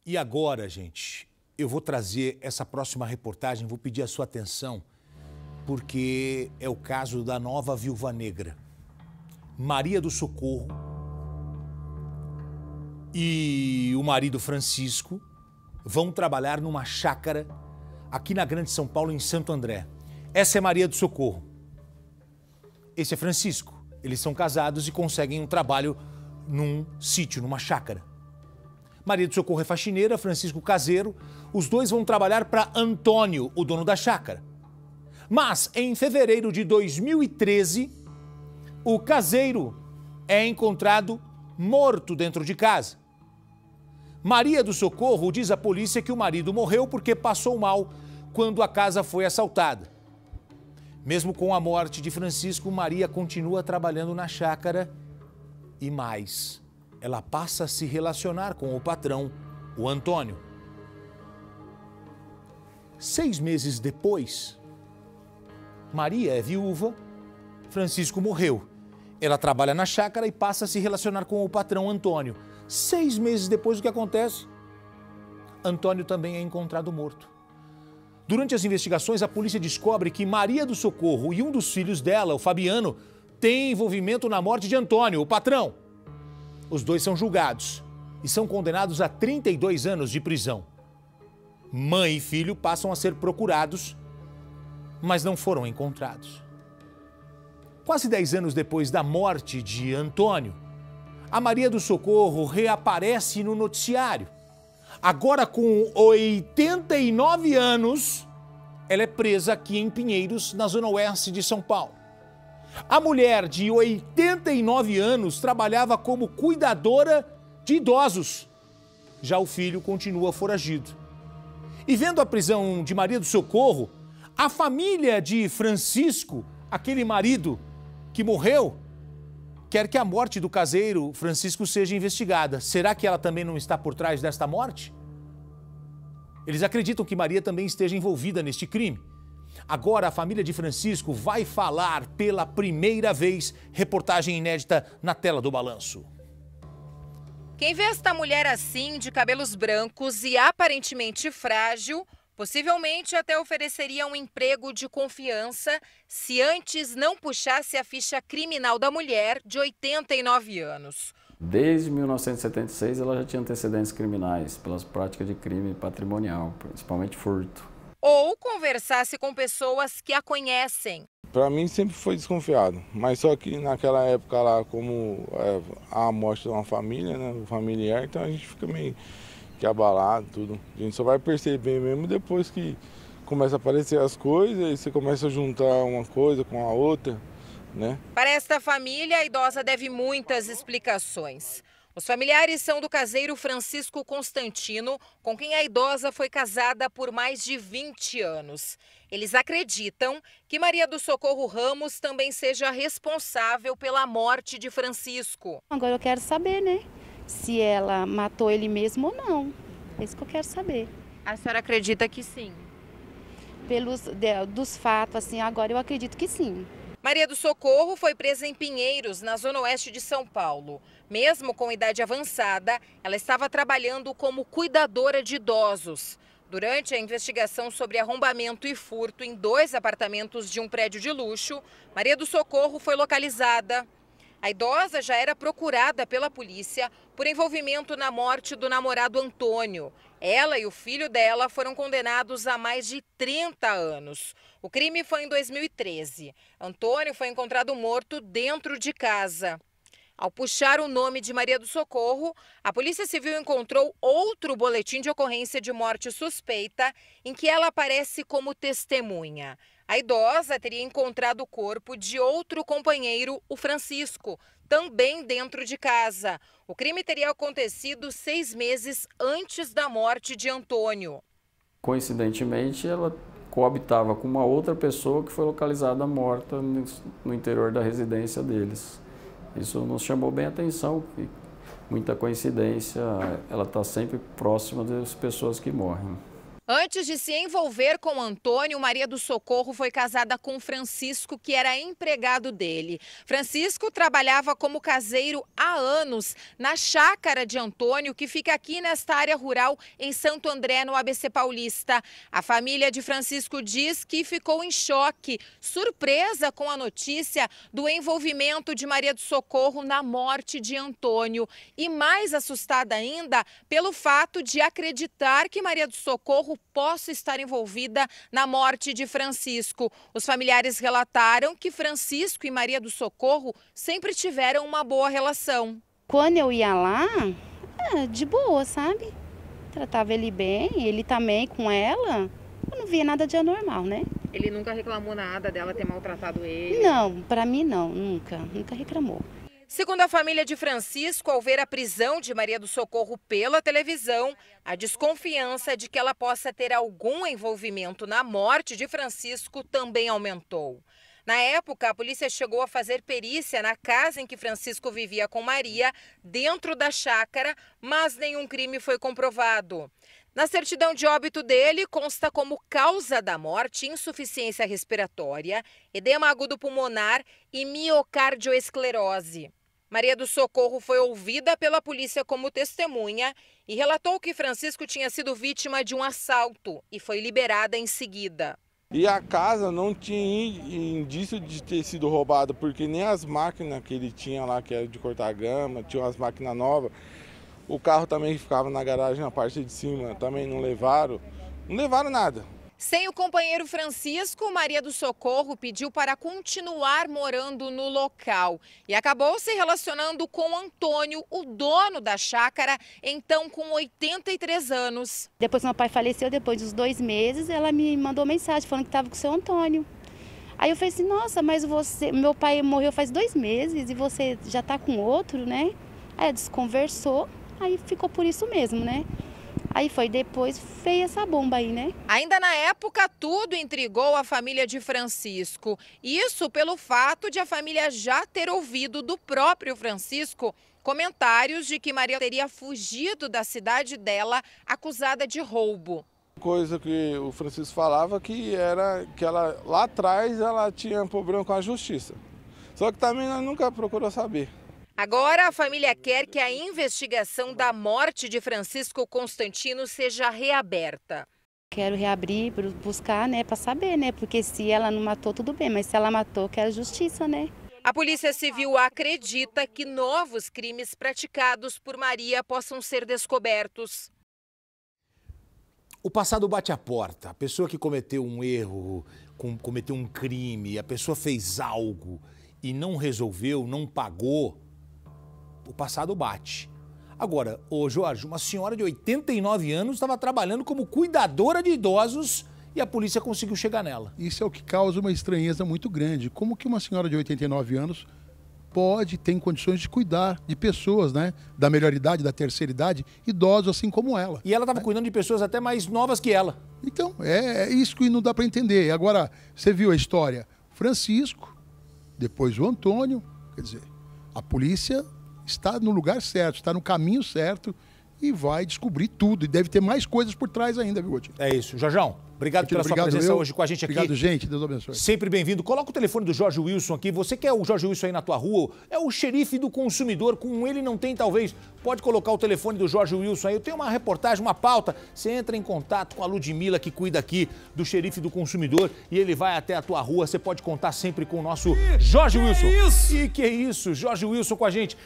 E agora, gente, eu vou trazer essa próxima reportagem, vou pedir a sua atenção, porque é o caso da nova viúva negra. Maria do Socorro e o marido Francisco vão trabalhar numa chácara aqui na Grande São Paulo, em Santo André. Essa é Maria do Socorro. Esse é Francisco. Eles são casados e conseguem um trabalho num sítio, numa chácara. Maria do Socorro é faxineira, Francisco caseiro. Os dois vão trabalhar para Antônio, o dono da chácara. Mas, em fevereiro de 2013, o caseiro é encontrado morto dentro de casa. Maria do Socorro diz à polícia que o marido morreu porque passou mal quando a casa foi assaltada. Mesmo com a morte de Francisco, Maria continua trabalhando na chácara e mais, ela passa a se relacionar com o patrão, o Antônio. 6 meses depois, Maria é viúva, Francisco morreu. Ela trabalha na chácara e passa a se relacionar com o patrão Antônio. 6 meses depois, o que acontece? Antônio também é encontrado morto. Durante as investigações, a polícia descobre que Maria do Socorro e um dos filhos dela, o Fabiano, têm envolvimento na morte de Antônio, o patrão. Os dois são julgados e são condenados a 32 anos de prisão. Mãe e filho passam a ser procurados, mas não foram encontrados. Quase 10 anos depois da morte de Antônio, a Maria do Socorro reaparece no noticiário. Agora, com 89 anos, ela é presa aqui em Pinheiros, na zona oeste de São Paulo. A mulher de 89 anos trabalhava como cuidadora de idosos. Já o filho continua foragido. E vendo a prisão de Maria do Socorro, a família de Francisco, aquele marido que morreu, quer que a morte do caseiro Francisco seja investigada. Será que ela também não está por trás desta morte? Eles acreditam que Maria também esteja envolvida neste crime. Agora a família de Francisco vai falar pela primeira vez. Reportagem inédita na tela do Balanço. Quem vê esta mulher assim, de cabelos brancos e aparentemente frágil, possivelmente até ofereceria um emprego de confiança se antes não puxasse a ficha criminal da mulher de 89 anos. Desde 1976 ela já tinha antecedentes criminais pelas práticas de crime patrimonial, principalmente furto. Ou conversasse com pessoas que a conhecem. Para mim sempre foi desconfiado, mas só que naquela época lá, como a morte de uma família, né, um familiar, então a gente fica meio que abalado, tudo. A gente só vai perceber mesmo depois que começa a aparecer as coisas, e você começa a juntar uma coisa com a outra, né? Para esta família, a idosa deve muitas explicações. Os familiares são do caseiro Francisco Constantino, com quem a idosa foi casada por mais de 20 anos. Eles acreditam que Maria do Socorro Ramos também seja responsável pela morte de Francisco. Agora eu quero saber, né? Se ela matou ele mesmo ou não. É isso que eu quero saber. A senhora acredita que sim? Dos fatos, assim, agora eu acredito que sim. Maria do Socorro foi presa em Pinheiros, na zona oeste de São Paulo. Mesmo com idade avançada, ela estava trabalhando como cuidadora de idosos. Durante a investigação sobre arrombamento e furto em 2 apartamentos de um prédio de luxo, Maria do Socorro foi localizada. A idosa já era procurada pela polícia por envolvimento na morte do namorado Antônio. Ela e o filho dela foram condenados a mais de 30 anos. O crime foi em 2013. Antônio foi encontrado morto dentro de casa. Ao puxar o nome de Maria do Socorro, a Polícia Civil encontrou outro boletim de ocorrência de morte suspeita, em que ela aparece como testemunha. A idosa teria encontrado o corpo de outro companheiro, o Francisco, também dentro de casa. O crime teria acontecido 6 meses antes da morte de Antônio. Coincidentemente, ela coabitava com uma outra pessoa que foi localizada morta no interior da residência deles. Isso nos chamou bem a atenção, que muita coincidência, ela está sempre próxima das pessoas que morrem. Antes de se envolver com Antônio, Maria do Socorro foi casada com Francisco, que era empregado dele. Francisco trabalhava como caseiro há anos na chácara de Antônio, que fica aqui nesta área rural em Santo André, no ABC Paulista. A família de Francisco diz que ficou em choque, surpresa com a notícia do envolvimento de Maria do Socorro na morte de Antônio. E mais assustada ainda pelo fato de acreditar que Maria do Socorro possa estar envolvida na morte de Francisco. Os familiares relataram que Francisco e Maria do Socorro sempre tiveram uma boa relação. Quando eu ia lá, de boa, sabe? Tratava ele bem, ele também com ela. Eu não via nada de anormal, né? Ele nunca reclamou nada dela ter maltratado ele? Não, pra mim não, nunca reclamou. Segundo a família de Francisco, ao ver a prisão de Maria do Socorro pela televisão, a desconfiança de que ela possa ter algum envolvimento na morte de Francisco também aumentou. Na época, a polícia chegou a fazer perícia na casa em que Francisco vivia com Maria, dentro da chácara, mas nenhum crime foi comprovado. Na certidão de óbito dele, consta como causa da morte insuficiência respiratória, edema agudo pulmonar e miocardioesclerose. Maria do Socorro foi ouvida pela polícia como testemunha e relatou que Francisco tinha sido vítima de um assalto e foi liberada em seguida. E a casa não tinha indício de ter sido roubada, porque nem as máquinas que ele tinha lá, que era de cortar grama, tinha umas máquinas novas. O carro também ficava na garagem, na parte de cima, também não levaram nada. Sem o companheiro Francisco, Maria do Socorro pediu para continuar morando no local e acabou se relacionando com Antônio, o dono da chácara, então com 83 anos. Depois que meu pai faleceu, depois dos 2 meses, ela me mandou mensagem falando que estava com o seu Antônio. Aí eu falei assim, nossa, mas meu pai morreu faz 2 meses e você já está com outro, né? Aí ela desconversou, aí ficou por isso mesmo, né? Aí depois veio essa bomba aí, né? Ainda na época, tudo intrigou a família de Francisco. Isso pelo fato de a família já ter ouvido do próprio Francisco comentários de que Maria teria fugido da cidade dela acusada de roubo. Coisa que o Francisco falava que era que ela lá atrás ela tinha problema com a justiça. Só que também ela nunca procurou saber. Agora, a família quer que a investigação da morte de Francisco Constantino seja reaberta. Quero reabrir, buscar, né, para saber, né? Porque se ela não matou, tudo bem, mas se ela matou, quero justiça, né? A Polícia Civil acredita que novos crimes praticados por Maria possam ser descobertos. O passado bate a porta. A pessoa que cometeu um erro, cometeu um crime, a pessoa fez algo e não resolveu, não pagou. O passado bate. Agora, ô Jorge, uma senhora de 89 anos estava trabalhando como cuidadora de idosos e a polícia conseguiu chegar nela. Isso é o que causa uma estranheza muito grande. Como que uma senhora de 89 anos pode ter condições de cuidar de pessoas, né? Da melhor idade, da terceira idade, idosos assim como ela. E ela estava cuidando de pessoas até mais novas que ela. Então, é isso que não dá para entender. Agora, você viu a história? Francisco, depois o Antônio, quer dizer, a polícia está no lugar certo, está no caminho certo e vai descobrir tudo. E deve ter mais coisas por trás ainda, viu, Otinho? É isso. Jorjão, obrigado pela sua presença hoje com a gente aqui. Obrigado, gente. Deus abençoe. Sempre bem-vindo. Coloca o telefone do Jorge Wilson aqui. Você quer o Jorge Wilson aí na tua rua? É o xerife do consumidor. Com ele não tem, talvez. Pode colocar o telefone do Jorge Wilson aí. Eu tenho uma reportagem, uma pauta. Você entra em contato com a Ludmila, que cuida aqui do xerife do consumidor, e ele vai até a tua rua. Você pode contar sempre com o nosso Jorge Wilson. Isso? E que é isso? Jorge Wilson com a gente.